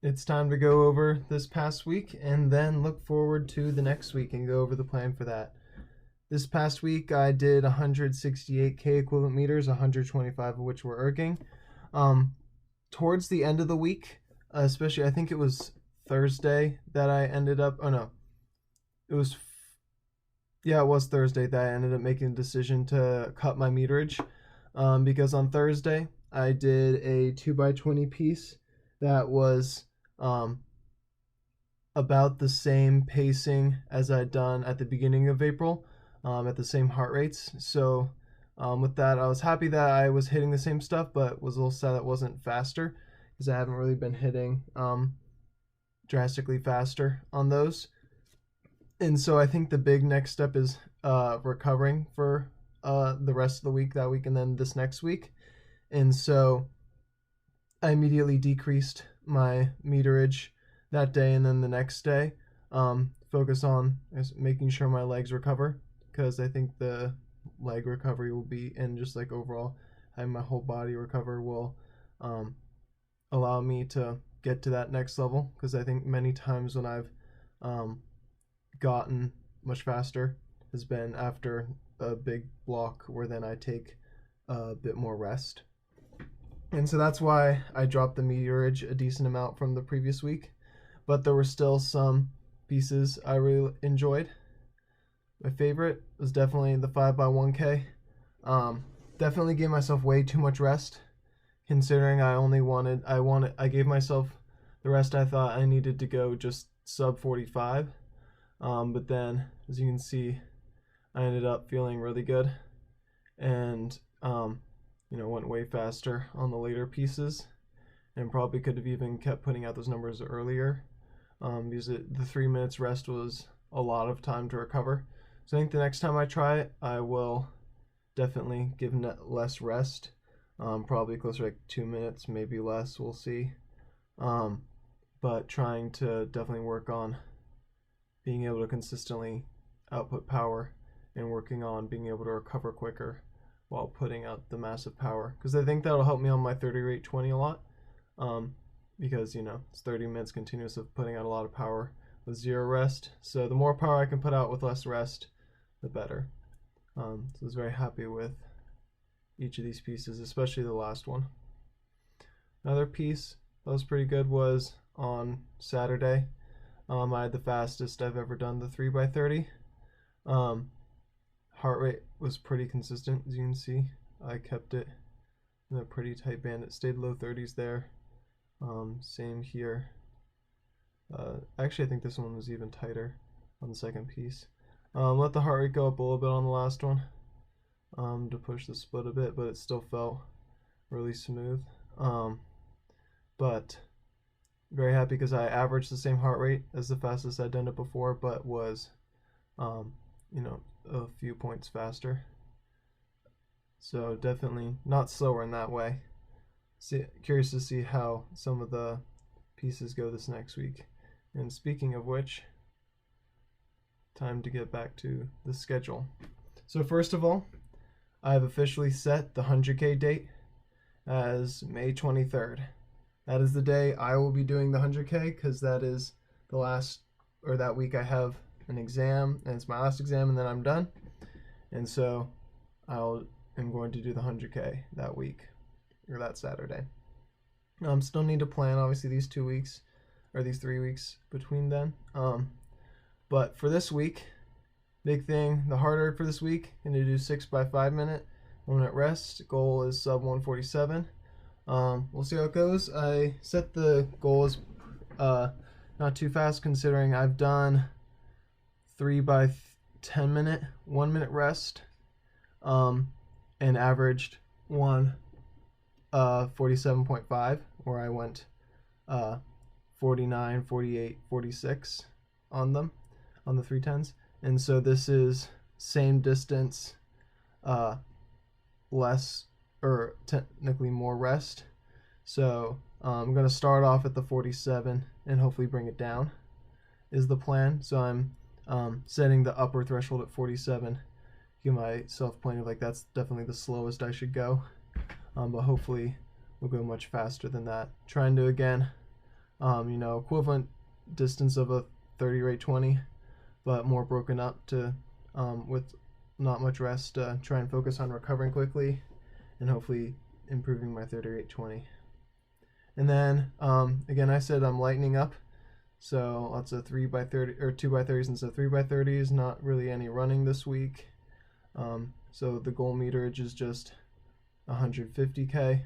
it's time to go over this past week and then look forward to the next week and go over the plan for that. This past week, I did 168K equivalent meters, 125 of which were erging. Towards the end of the week, especially I think it was Thursday that I ended up. Oh no, it was it was Thursday that I ended up making the decision to cut my meterage, because on Thursday I did a 2x20 piece that was about the same pacing as I'd done at the beginning of April, at the same heart rates. So with that, I was happy that I was hitting the same stuff, but was a little sad it wasn't faster because I haven't really been hitting drastically faster on those. And so I think the big next step is recovering for the rest of the week, that week, and then this next week. And so I immediately decreased my meterage that day, and then the next day focus on making sure my legs recover, because I think the leg recovery will be, and just like overall having my whole body recover will allow me to get to that next level, because I think many times when I've gotten much faster has been after a big block where then I take a bit more rest. And so that's why I dropped the meterage a decent amount from the previous week, but there were still some pieces I really enjoyed. My favorite was definitely the 5x1K. Definitely gave myself way too much rest, considering I gave myself the rest I thought I needed to go just sub 45. But then, as you can see, I ended up feeling really good, and went way faster on the later pieces, and probably could have even kept putting out those numbers earlier, because the 3 minutes rest was a lot of time to recover. So I think the next time I try it, I will definitely give less rest, probably closer to like 2 minutes, maybe less, we'll see. But trying to definitely work on being able to consistently output power and working on being able to recover quicker while putting out the massive power, because I think that'll help me on my 30 rate 20 a lot, because it's 30 minutes continuous of putting out a lot of power with zero rest. So the more power I can put out with less rest, the better. So I was very happy with each of these pieces, especially the last one. Another piece that was pretty good was on Saturday. I had the fastest I've ever done the 3x30. Heart rate was pretty consistent, as you can see. I kept it in a pretty tight band. It stayed low 30s there. Same here. Actually, I think this one was even tighter on the second piece. Let the heart rate go up a little bit on the last one to push the split a bit, but it still felt really smooth. But very happy because I averaged the same heart rate as the fastest I'd done it before, but was, a few points faster. So definitely not slower in that way. Curious to see how some of the pieces go this next week. And speaking of which, time to get back to the schedule. So first of all, I've officially set the 100K date as May 23rd. That is the day I will be doing the 100K, because that is that week I have an exam, and it's my last exam, and then I'm done. And so I'm going to do the 100K that week, or that Saturday. Still need to plan, obviously, these 2 weeks, or these 3 weeks between then. But for this week, big thing, the hard rate for this week, I'm going to do 6x5 minute, 1 minute rest. Goal is sub 147. We'll see how it goes. I set the goal as not too fast, considering I've done 3x10 minute, 1 minute rest, and averaged 47.5, where I went 49, 48, 46 on them, on the 310s. And so this is same distance, less, or technically more rest. So I'm going to start off at the 47 and hopefully bring it down is the plan. So I'm setting the upper threshold at 47. Give myself plenty of, like, that's definitely the slowest I should go. But hopefully we'll go much faster than that. Trying to, again, equivalent distance of a 30 rate 20, but more broken up to with not much rest. Try and focus on recovering quickly, and hopefully improving my 30 rate 20. And then again, I said I'm lightening up, so lots of 3x30 or 2x30s instead of 3x30s. Not really any running this week. So the goal meterage is just 150k.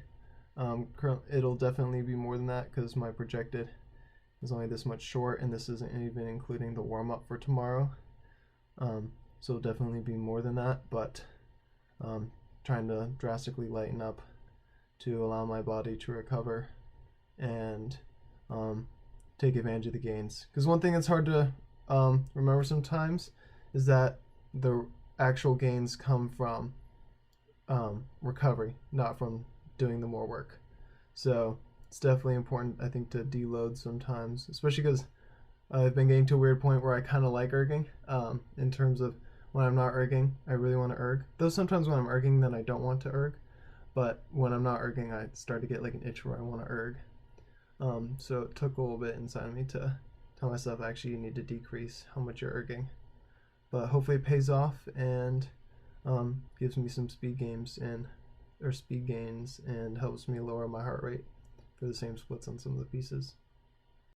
It'll definitely be more than that because my projected is only this much short, and this isn't even including the warm-up for tomorrow. So it'll definitely be more than that, but trying to drastically lighten up to allow my body to recover and take advantage of the gains. Because one thing that's hard to remember sometimes is that the actual gains come from recovery, not from doing the more work. So it's definitely important, I think, to deload sometimes, especially because I've been getting to a weird point where I kind of like erging. In terms of when I'm not erging, I really want to erg. Though sometimes when I'm erging, then I don't want to erg. But when I'm not erging, I start to get like an itch where I want to erg. So it took a little bit inside of me to tell myself, actually, you need to decrease how much you're erging. But hopefully it pays off and gives me some speed gains and helps me lower my heart rate for the same splits on some of the pieces.